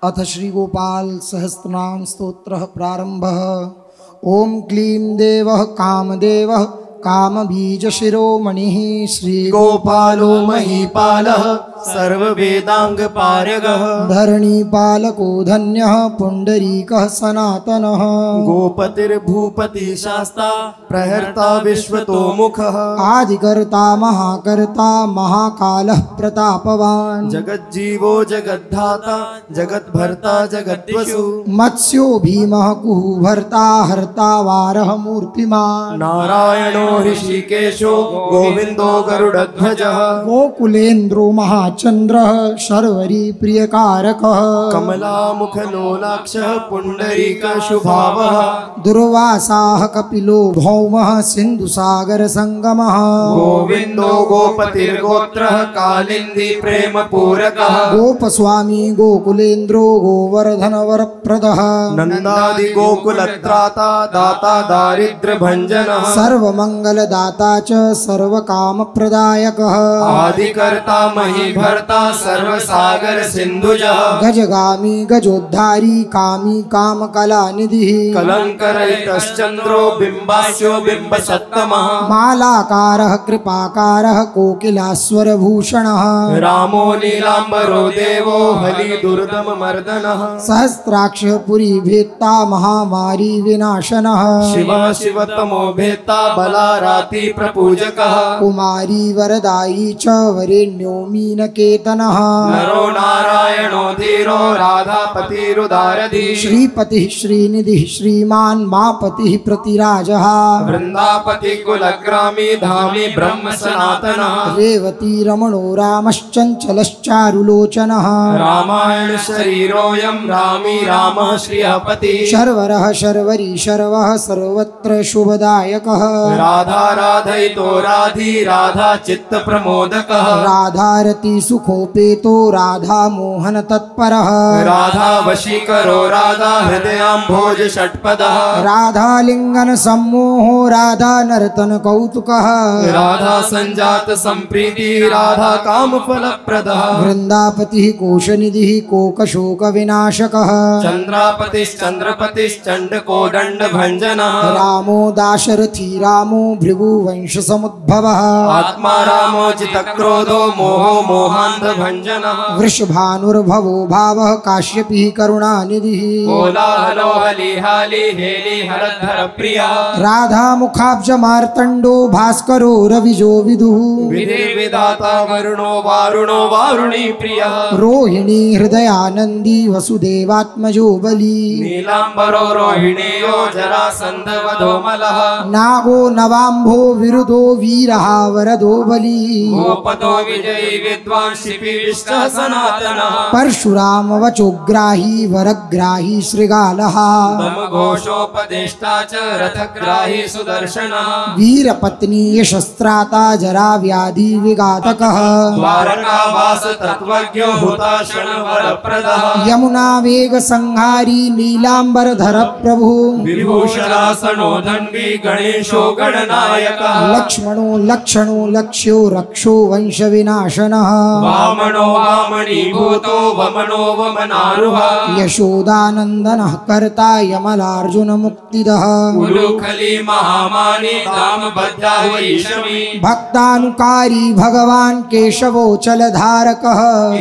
अथ श्री गोपाल सहस्रनाम स्तोत्र प्रारंभः। ओम क्लीं देवः कामदेवः कामबीज शिरोमणिः श्री गोपालो महीपालः सर्ववेदांग पारगः धरणीपालको धन्यः पुंडरीकः सनातनः गोपतिर्भूपति शास्ता प्रहर्ता विश्वतोमुखः आदिकर्ता महाकर्ता महाकालः प्रतापवान् जगज्जीवो जगद्धाता जगद्भर्ता जगद्वसु मत्स्यो भीमः कुहु भर्ता हर्ता वारः मूर्तिमान् नारायणो ऋषिकेशो गोविंदो गरुडध्वजः गोकुलेन्द्रो महाचन्द्रः शर्वरी प्रियकारकः कमलामुखलोलाक्षः पुण्डरीकशुभावः दुर्वासाः कपिलो भौमः सिन्धुसागरसङ्गमः गोविंदो गोपतिर्गोत्रः कालिन्दी प्रेमपूरकः गोपस्वामी गोकुलेन्द्रो गोवर्धनवरप्रदः नन्दादि गोकुलत्राता दाता दारिद्र्यभञ्जनः सर्वमङ्गलदाता च सर्वकामप्रदायकः आदिकर्ता महीभर्ता सर्वसागर सिन्धुजः गजगामी गजोद्धारी कामी कामकलानिधिः कलङ्करहितश्चन्द्रो बिम्बास्यो बिम्बसत्तमः मालाकारः कृपाकारः कोकिलास्वरभूषणः रामो नीलाम्बरो देवो हलिदुर्दममर्दनः सहस्राक्षः पुरीभेत्ता महामारी विनाशनः शिवः शिवतमो भेत्ता बलाराति प्रपूजकः कुमारी वरदायी च वरेण्यो मीनकेतनः नरो नारायणो धीरो राधापतिरुदारधीः श्रीपतिः श्रीनिधिः श्रीमान् मापतिः प्रतिराजः वृंदापति कुलग्रामी धामी ब्रह्म सनातनः रेवती रमणो रामश्चञ्चलश्चारुलोचनः रामायण शरीरोऽयं रामी रामः श्रियपतिः शर्वरः शर्वरी शर्वः सर्वत्र शुभदायकः राधा राधयितो राधी राधा चित्त प्रमोदकः राधारति सुखोपेतो राधा मोहन तत्परः राधा वशीकरो राधा हृदयाम्भोज षट्पदः राधालिंगन सम्मोहो राधा नर्तन कौतुकः राधा संजात संप्रीति राधा काम फलप्रदः वृंदापतिः कोशनिधिः कोकशोक विनाशकः चन्द्रापतिश्चन्द्रपतिश्चण्डकोदण्ड भञ्जनः रामो दाशरथी रामो भृगुवंश समुद्भवः आत्मा रामो जितक्रोधो मोहो मोहान्ध भञ्जनः वृषभानुर्भवो भावः काश्यपी करुणानिधिः कोलाहलो हलिहाली हेली हरधर प्रिया राधा मुखाब्ज मार्तण्डो भास्करो रविजो विदुः विधिर्विधाता वरुणो वारुणी प्रियः रोहिणी हृदयानन्दी वसुदेवात्मजो बली नीलाम्बरो रोहिणीयो जरासन्धवधोमलः नागो नवाम्भो विरुदो वीरः वरदो बली गोपतो विजयी विद्वान् शिपिविष्टः सनातनः परशुराम वचोग्राही वरग्राही श्रृगालः घोषोपदेष्टा च रथग्राही सुदर्शनः वीरपत्नी यशस्त्राता जरा व्याधि विघातकः द्वारकावास तत्त्वज्ञो हुताशण वरप्रदः यमुना वेग संहारी नीलांबरधर प्रभु विभूषणासनो धन्वी गणेशो गणनायकः लक्ष्मणो लक्षणो लक्ष्यो रक्षो वंश विनाशनः वामनो वामनीभूतो वमनो वमनारुहा यशोदानन्दनः कर्ता यमलार्जुन मुक्तिदः उलूखली महामानी दामबद्धा वैषमी भक्तानुकारी भगवान् केशवो चलधारकः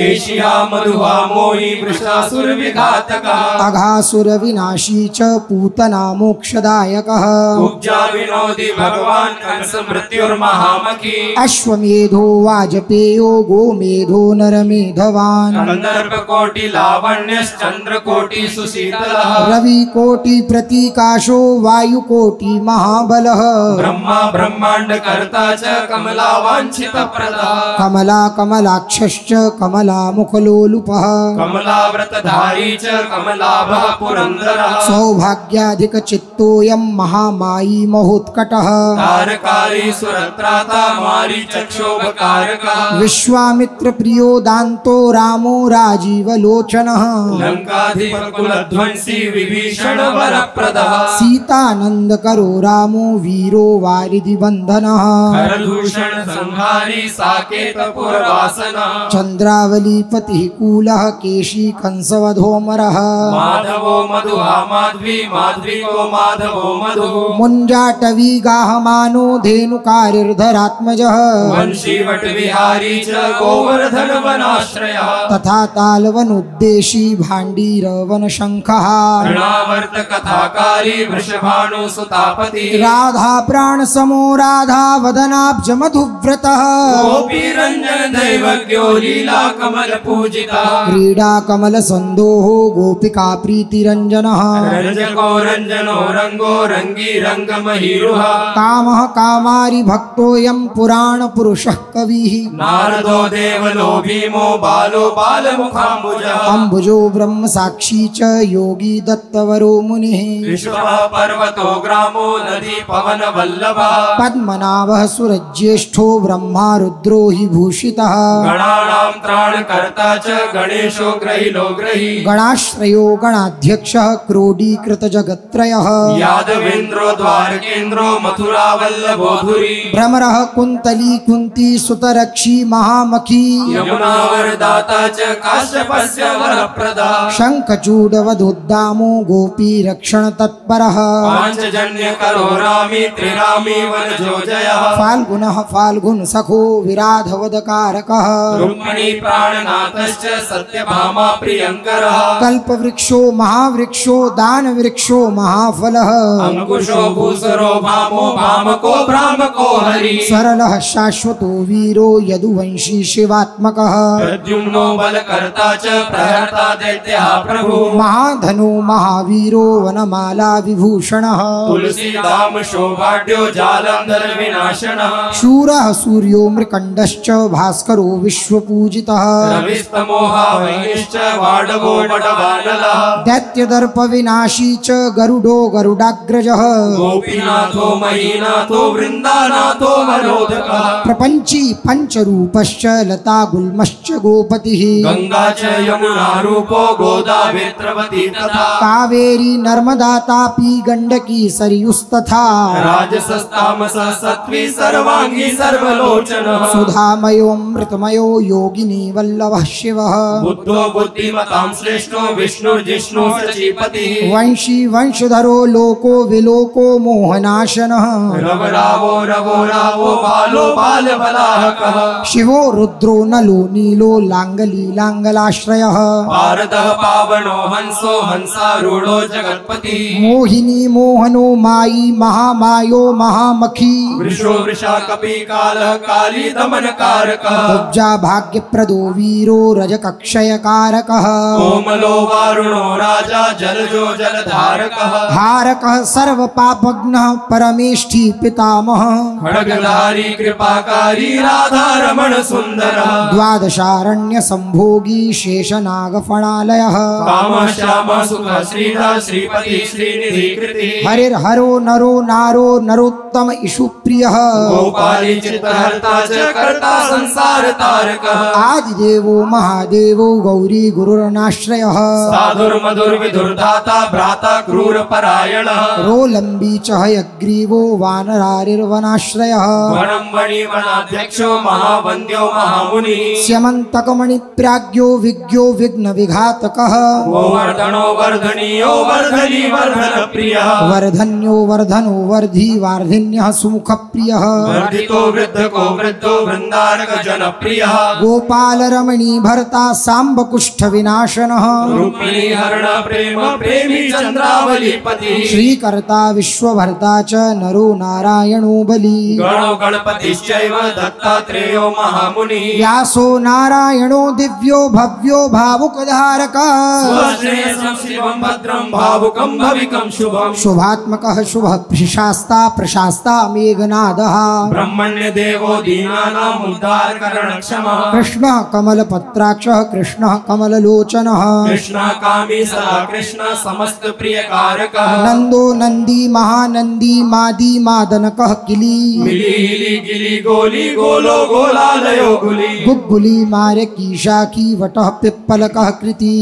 एशिया मधुहा मोही वृषासुरविघातकः अघासुर विनाशी च पूतना मोक्षदायकः उपजा विनोदी भगवान् कंस मृत्युर्महामखी अश्वमेधो वाजपेयो गोमेधो नरमेधवान् कंदर्प कोटि लावण्यश्चंद्र कोटि सुशीतलः रवि कोटि प्रतीकाशो वायु कोटि महाबलः ब्रह्मा ब्रह्मांड कर्ता च कमला वांछित प्रदः कमला कमलाक्षश्च कमला मुखलोलुपः कमलाव्रतधारी च कमलाभः पुरंदरः सौभाग्याधिक चित्तोऽयं महामायी महोत्कटः तारकारी सुरत्राता मारी चक्षोभकारकः विश्वामित्र विश्वामित्र प्रियो दान्तो रामो राजीवलोचनः लंकाधिपकुलध्वंसी विभीषण वरप्रदः सीतानंद करो रामो वीरो वारिधि बंधनः खरदूषण संहारी साकेत पुरवासनः चंद्रावली पति कूलः केशी कंसवधोमरः माधवो मधुहा माध्वी माध्वी को माधवो मधु मुंजाटवी गाहमानो धेनुकारिर्धरात्मजः वंशी वट विहारी च गोवर्धन वनाश्रयः तथा तालवनुद्देशी भाण्डीरवन शंखः ऋणावर्त कथाकारी वृषभानु सुतापति राधा प्राण समो राधा वदनाब्ज मधुव्रतः गोपी रंजन दैवज्ञो लीला कमल पूजितः क्रीडा कमल संदोहो गोपिका प्रीतिरंजनः रंजको रंजनो रंगो रंगी रंग महीरुहा कामः कामारि भक्तोऽयं पुराण पुरुषः कविः नारदो देवलो भीमो बालो बालमुखाम्बुजः अम्बुजो ब्रह्म साक्षी च योगी दत्तवरो मुनिः विश्वः पर्वतो ग्रामो नदी पवन वल्लभः पद्मनाभः सुरज्येष्ठो ब्रह्मा रुद्रो हि भूषितः गणानां त्राणकर्ता च गणेशो ग्रहिलो ग्रही गणाश्रयो गणाध्यक्षः क्रोडीकृत जगत्त्रयः यादवेन्द्रो द्वारकेन्द्रो मथुरा वल्लभोधुरी भ्रमरः कुन्तली कुन्ती सुतरक्षी महामखी यमुना वरदाता च काश्यपस्य वरप्रदा शङ्खचूडवधोद्दामो गोपी रक्षण तत्परः पाञ्चजन्य करो रामी त्रिरामी वनजोजयः फाल्गुनः फाल्गुन सखो विराधवदकारकः रुक्मिणी प्राणनाथश्च सत्यभामा प्रियङ्करः कल्पवृक्षो महावृक्षो दानवृक्षो महाफलः अंकुशो भूसरो भामो भामको भ्रामको हरि सरलः शाश्वतो वीरो यदुवंशी शिवात्मकः प्रद्युम्नो बलकर्ता च प्रहर्ता दैत्यः प्रभु महाधनो महावीरो वनमाला विभूषणः तुलसीदाम शोभाढ्यो जालंधर विनाशनः शूरः सूर्यो मृकण्डश्च भास्करो विश्वपूजितः रविस्तमोहा वैश्च वाडवो वडवानलः दैत्यदर्प विनाशी च गरुडो गरुडाग्रजः गोपीनाथो महीनाथो वृन्दानाथो वरोधकः प्रपंची पंचरूपश्च लता गुल्मश्च गोपतिः गंगा च यमुना रूपो गोदा वेत्रवती तथा कावेरी नर्मदा तापी गंडकी सरयुस्तथा राजसस्तामस सत्वी सर्वांगी सर्वलोचनः सुधामयोऽमृतमयो योगिनी वल्लभः शिवः बुद्धो बुद्धिमतां श्रेष्ठो विष्णुर्जिष्णु सचीपतिः वंशी वंशधरो लोको विलोको मोहनाशनः रवो रावो बालो बाल बलाहकः शिवो रुद्रो नलो नीलो लांगली लांगलाश्रयः पारदः पावनो हंसो हंसारूढो जगत्पतिः मोहिनी मोहनो मायी महामायो महामखी वृषो वृषा कपि कालः काली दमनकारकः उपजा भाग्यप्रदो वीरो रजकक्षयकारकः कोमलो वारुणो राजा जलजो जलधारकः हारकः सर्वपापघ्नः परमेष्ठी पितामहः खड्गधारी कृपाकारी राधा रमण सुन्दरः द्वादशारण्य संभोगी शेषनागफणालयः काम श्याम सुख श्रीधर श्रीपति श्रीनिधि कृतिः हरिर्हरो नरो नारो नरोत्तम इषु प्रियः गोपाली चित्तहर्ता च कर्ता संसार तारकः आदिदेवो महादेवो गौरी गुरुर्नाश्रयः साधुर्मधुर विधुर्धाता भ्राता क्रूर परायणः रोलम्बी च हयग्रीवो वानरारिर्वनाश्रयः वनं वणिवनाध्यक्षो महावन्द्यो महामुनिः स्यमन्तकमणिप्राज्ञो विज्ञो विघ्न विघातकः गोवर्धनो वर्धनीयो वर्धनी वर्धन प्रियः वर्धन्यो वर्धनो वर्धी वार्धिन्यः सुमुख प्रियः वर्धितो वृद्धको वृद्धो वृन्दारक जनप्रियः गोपाल रमणी भर्ता सांब कुष्ठ विनाशनः रुक्मिणी हरण प्रेम प्रेमी चंद्रावली पतिः श्रीकर्ता विश्वभर्ता च नरो नारायणो बली गणो गणपतिश्चैव दत्तात्रेयो महामुनिः व्यासो नारायणो दिव्यो भव्यो भावुकधारकः स्वश्रेयसं शिवं भद्रं भावुकं भविकं शुभम् शुभात्मकः शुभः प्रशास्ता प्रशास्ता मेघनादः ब्रह्मण्य देवो दीनानाम् उद्धारकरणक्षमः कृष्णः कमलपत्राक्षः कृष्णः कमललोचनः कृष्णः कामी सदा कृष्ण समस्त प्रियकारकः नंदो नंदी महानंदी मादी मादनकः किली मिली हिली गिली गोली गोलो गोलालयो गुग्गुली मार्यकीशाकी वटः पिप्पलकः कृति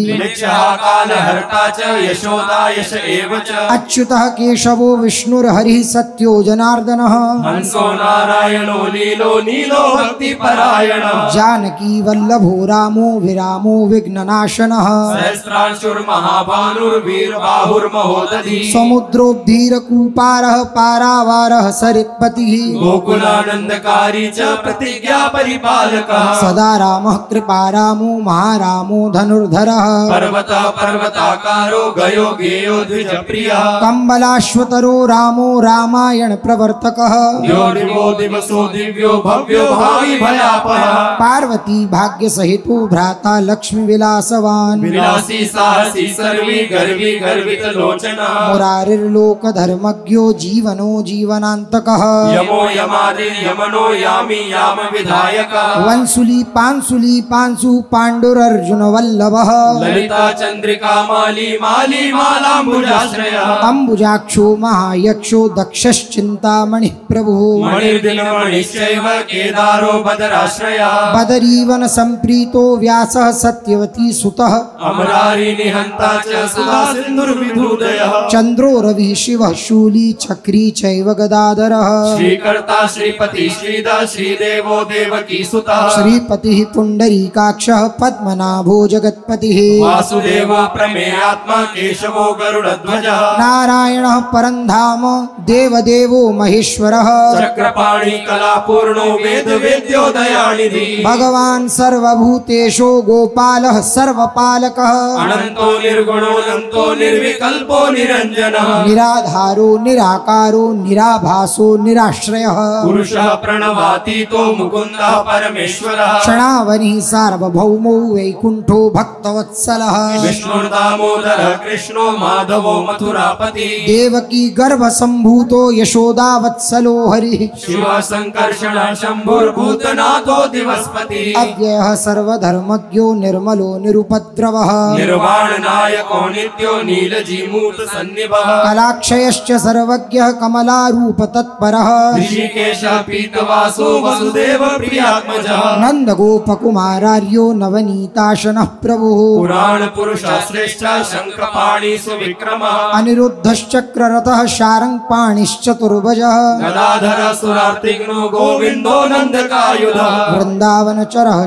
कालहर्ता च यशोदा यश एव च अच्युतः केशवो विष्णुर्हरिः सत्यो जनार्दनः हंसो नारायणो नीलो नीलो भक्तिपरायणः जानकी वल्लभो रामो विरामो विघ्ननाशनः सहस्रांशुर्महाभानुर्वीरबाहुर्महोदधी समुद्रोद्धीरकूपारः पारावारः सरित्पतिः गोकुलानन्दकारी च प्रतिज्ञा परिपालकः सदा रामः कृपारामो महारामो धनुर्धरः पर्वतः पर्वताकारो गयो गेयो द्विजप्रियः कम्बलाश्वतरो रामो रामायण प्रवर्तकः यो दिवो दिवसो दिव्यो भव्यो भावी भयापः पार्वती भाग्य सहितो भ्राता लक्ष्मी विलासवान विलासी साहसी सर्वी गर्वी गर्वित लोचनः मुरारिर्लोक धर्मज्ञो जीवनो जीवनान्तकः यमो यमादि यमनो यामी याम विधायकः वंसुली पांसु पाण्डुरर्जुन वल्लभः ललिता चंद्रिका माली माली मालाम्बुजाश्रयः अम्बुजाक्षो महायक्षो दक्षश्चिन्तामणिः प्रभुः मणिर्दिनमणिश्चैव केदारो बदराश्रयः बदरीवन सम्प्रीतो व्यासः सत्यवती सुतः अमरारी निहंता च सुधा सिन्धुर्विधुदयः चन्द्रो रविः शिवः शूली चक्री चैव गदाधरः श्रीकर्ता श्रीपति श्रीदा श्रीदेवो देवकी सुतः श्रीपतिः पुण्डरीकाक्षः पद्मनाभो जगत्पतिः वासुदेवो प्रमेयात्मा केशवो गरुडध्वजः नारायणः परन्धाम देवदेवो महेश्वरः चक्रपाणि कलापूर्णो वेद वेद्यो दयानिधि भगवान् सर्वभूतेषु गोपालः सर्वपालकः अनंतो निर्गुणो अनंतो निर्विकल्पो निरंजनः निराधारो निराकारो निराभासो निराश्रयः पुरुषः प्रणवातीतो मुकुन्दः परमेश्वरः क्षणावनिः सार्वभौमो वैकुण्ठो भक्तवत्सलः विष्णुर्दामोदरः कृष्णो माधवो मथुरापति देवकी गर्भसम्भूतो यशोदावत्सलो हरिः शिवः संकर्षणः शम्भुर्भूतनाथो दिवस्पति अव्ययः सर्वधर्मज्ञो निर्मलो निरुपद्रवः निर्वाण नायको नित्यो नीलजीमूत सन्निभः कलाक्षयश्च सर्वज्ञः कमलारूप तत्परः ऋषिकेशः पीतवासो वसुदेव प्रियात्मजः नन्दगोपकुमारार्यो नवनीताशनः प्रभुः पुराण पुरुषः श्रेष्ठः शङ्खपाणि सुविक्रमः अनिरुद्धश्चक्ररथः शारङ्गपाणिश्चतुर्भुजः गदाधर सुरार्तिघ्नो गोविन्दो नन्दकायुधः वृन्दावनचरः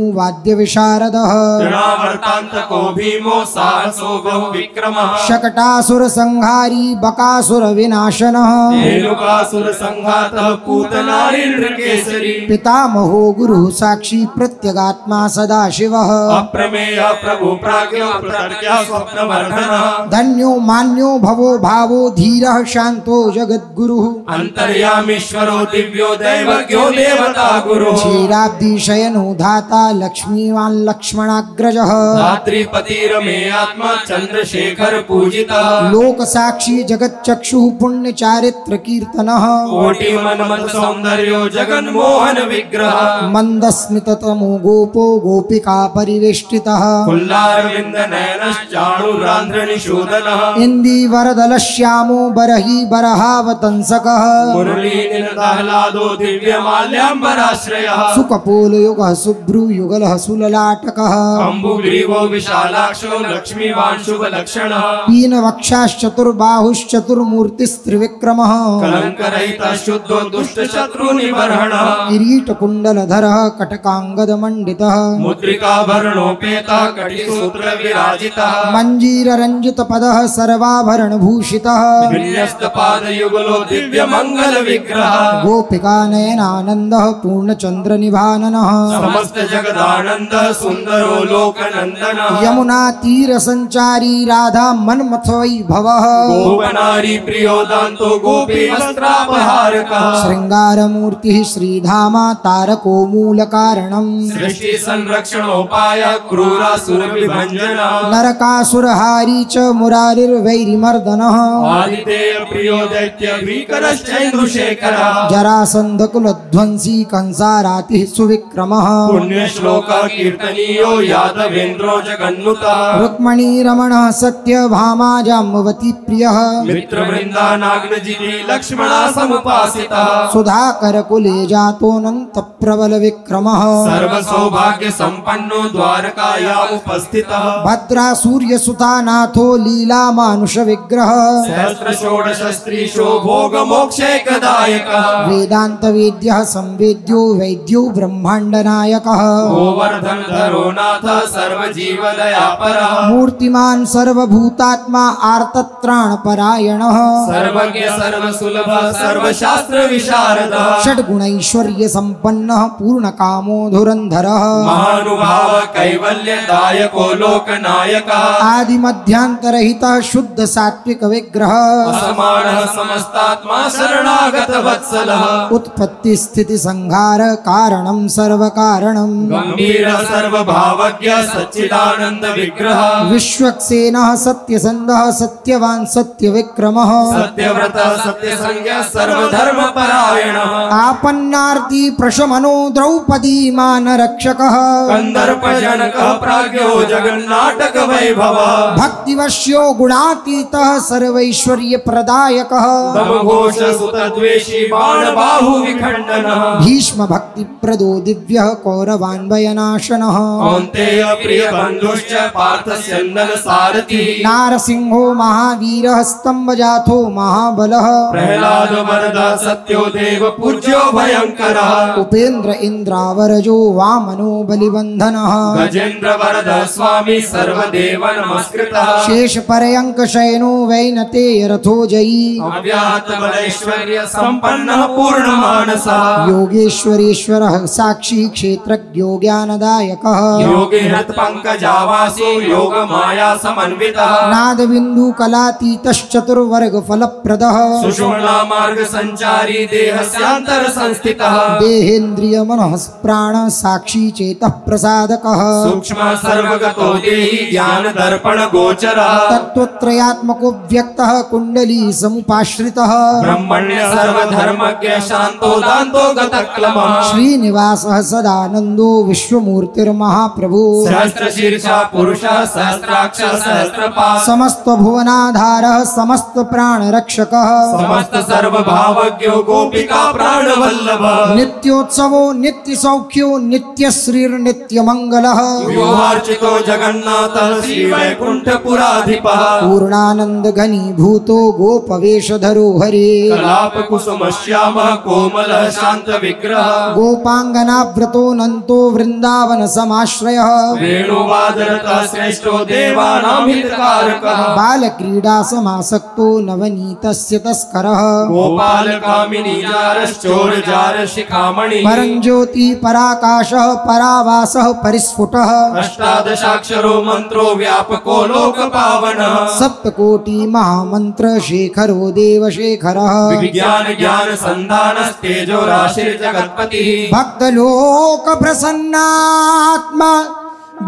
शौरिर्वेणुवाद्यविशारदः तृणावर्तान्तको भीमो साहसो बहुविक्रमः शकटासुरसंहारी बकासुरविनाशनः धेनुकासुरसंघातः पूतनारीन्द्रकेसरी पितामहो गुरुः साक्षी प्रत्यगात्मा सदाशिवः अप्रमेयः प्रभु प्राज्ञो प्रज्ञा स्वप्नवर्धनः धन्यो मान्यो भवो भावो धीरः शान्तो जगद्गुरुः अन्तर्यामीश्वरो दिव्यो दैवज्ञो देवता गुरुः क्षीराब्धिशयनो धाता लक्ष्मीवान् लक्ष्मणाग्रजः धात्रीपतिरमेयात्मा चन्द्रशेखर पूजितः लोकसाक्षी जगच्चक्षुः पुण्यचारित्रकीर्तनः कोटिमन्मथ सौन्दर्यो जगन्मोहन विग्रह मन्दस्मिततमो गोपो गोपिका परिवेष्टितः कुल्लारविन्द नयनश्चाणुरान्ध्रनिशूदनः इन्दीवरदलश्यामो बरही बरहावतंसकः मुरलीनिलदाह्लादो दिव्यमाल्याम्बराश्रयः सुकपोलयुगः शुभ्रुयुगलः सुललाटकः अम्बुग्रीवो विशालाक्षो लक्ष्मीवान् शुभलक्षणः पीनवक्षाश्चतुर्बाहुश्चतुर्मूर्तिस्त्रिविक्रमः कलङ्करहितः शुद्धो दुष्टशत्रुनिबर्हणः किरीटकुण्डलधरः कटकाङ्गदमण्डितः मुद्रिकाभरणोपेतः कटिसूत्रविराजितः मञ्जीररञ्जितपदः सर्वाभरणभूषितः विन्यस्तपादयुगलो दिव्यमङ्गलविग्रहः गोपिकानयनानन्दः पूर्णचन्द्रनिभाननः समस्तजगदानन्दः सुन्दरो लोकनन्दनः यमुनातीरसञ्चारी राधा मन्मथवैभवः गोपनारी प्रियो दान्तो गोपीवस्त्रापहारकः शृङ्गारमूर्तिः श्रीधामा तारको मूलकारणम् सृष्टिसंरक्षणोपायः क्रूरासुरविभञ्जनः नरकासुरहारी च मुरारिर्वैरिमर्दनः आदितेय प्रियो दैत्यभीकरश्चैन्दुशेखरः जरासन्धकुलध्वंसी कंसारातिः सुविक्रमः पुण्यश्लोकः कीर्तनीयो यादवेन्द्रो जगन्नुतः रुक्मणीरमणः सत्यभामा जाम्बवती प्रियः मित्रवृन्दानाग्नजिति लक्ष्मणा समुपासितः सुधाकरकुले जातोऽनन्त प्रबल विक्रमः सर्व सौभाग्य संपन्नो द्वारकायाम् उपस्थितः भद्रासूर्यसुता नाथो लीला मानुष विग्रह सहस्र षोडश स्त्रीशो भोग मोक्षैकदायकः वेदांत वेद्यः संवेद्यो वैद्यो ब्रह्मांड नायकः गोवर्धन धरो नाथ सर्व जीव दयापरः मूर्तिमान सर्वभूतात्मा आर्तत्राण परायणः सर्वज्ञ सर्वसुलभ सर्वशास्त्र विशारदः षड्गुणैश्वर्य संपन्नः पूर्ण कामो धुरंधरः महानुभाव कैवल्यदायको लोकनायकः आदि मध्यांतरहितः शुद्ध सात्विक विग्रह असमानः समस्तात्मा शरणागत वत्सलः उत्पत्ति स्थिति संहार कारणं सर्व कारणं गंभीर सर्वभावज्ञ सच्चिदानंद विग्रह विश्वक्सेनः सत्यसंधः सत्यवान सत्य विक्रमः सत्यव्रत सत्यसंज्ञ सर्वधर्म परायणः आपन्नार्ति प्रशमनो द्रौपदी मान रक्षकः कंदर्प जनकः प्राज्ञो जगन्नाटक वैभवः भक्तिवश्यो गुणातीतः सर्वैश्वर्य प्रदायकः दमघोष सुतद्वेषी बाण बाहु विखंडनः भीष्म भक्ति प्रदो दिव्यः कौरवान्वयनाशनः कौन्तेय प्रिय बन्धुश्च पार्थ स्यन्दन सारथी नारसिंहो महावीरः स्तंभजाथो महाबलः प्रहलाद वरद सत्यो देव पूज्यो भयंकरः उपेन्द्र इंद्रावरजो वामनो बलिबंधनः गजेन्द्र वरद स्वामी सर्वदेव नमस्कृतः शेष पर्यंक शयनो वैनतेय रथो जयी अव्याहत बलैश्वर्य संपन्नः पूर्ण मानसः योगेश्वरेश्वरः साक्षी क्षेत्रज्ञो ज्ञानदायकः योगी हृत पंकजावासो योग माया समन्वितः नाद बिंदु कलातीतश्चतुर्वर्ग फलप्रदः सुषुम्ना मार्ग संचारी देहस्यांतर संस्थितः देहेन्द्रिय मनः प्राण साक्षी चेतः प्रसादकः सूक्ष्म सर्वगतो देहि ज्ञान दर्पण गोचरः तत्त्वत्रयात्मको व्यक्तः कुंडली समुपाश्रितः ब्रह्मण्य सर्वधर्मज्ञ शांतो दान्तो गतक्लमः श्रीनिवासः सदानंदो विश्वमूर्तिर्महाप्रभु सहस्र शीर्षा पुरुषः सहस्राक्ष सहस्रपाद समस्त भुवनाधारः समस्त प्राण रक्षकः समस्त सर्वभावज्ञो गोपिका प्राण वल्लभः नित्योत्सवो नित्य सौख्यो नित्य श्रीर्नित्य मंगलः व्यूहार्चितो जगन्नाथः श्री वैकुंठपुराधिपः पूर्णानंद घनीभूतो गोपवेशधरो हरे कलाप कुसुम श्यामः कोमलः शांत विग्रह गोपांगनाव्रतो नंतो वृंदावन समाश्रयः वेणुवादरतः श्रेष्ठो देवानां हितकारकः बाल क्रीडा समासक्तो नवनीतस्य तस्करः गोपाल कामिनी जारश्चोर जार शिखामणि परंज्योति पराकाशः परावासः परिस्फुटः अष्टादशाक्षरो मंत्रो व्यापको लोक पावनः सप्तकोटि महामंत्र शेखरो देवशेखरः विज्ञान ज्ञान संधानस्तेजो राशिर्जगत्पतिः भक्तलोक प्रसन्नात्मा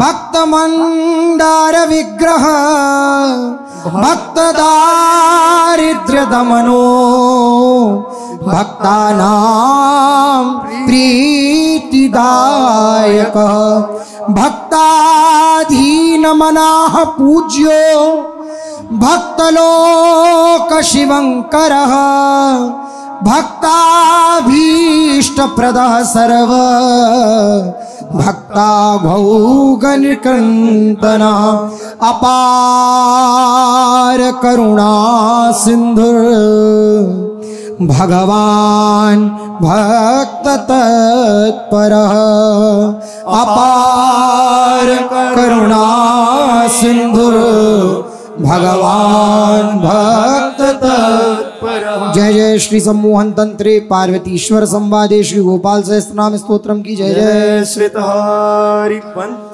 भक्तमंदार विग्रह भक्त दारिद्र्य दमनो भक्तानां प्रीतिदायकः भक्ताधीन मनाः पूज्यो भक्तलोक शिवंकरः भक्ताभीष्टप्रदः सर्व भक्ताभौगनिकंतना अपार करुणा सिंधुर भगवान भक्त तत्परः अपार करुणा सिंधुर भगवान भक्त तत्परः। जय जय श्री सम्मोहन तंत्रे पार्वतीश्वर संवादे श्री गोपाल सहस्त्रनाम स्तोत्रम की जय जय। श्रीहरि पंथ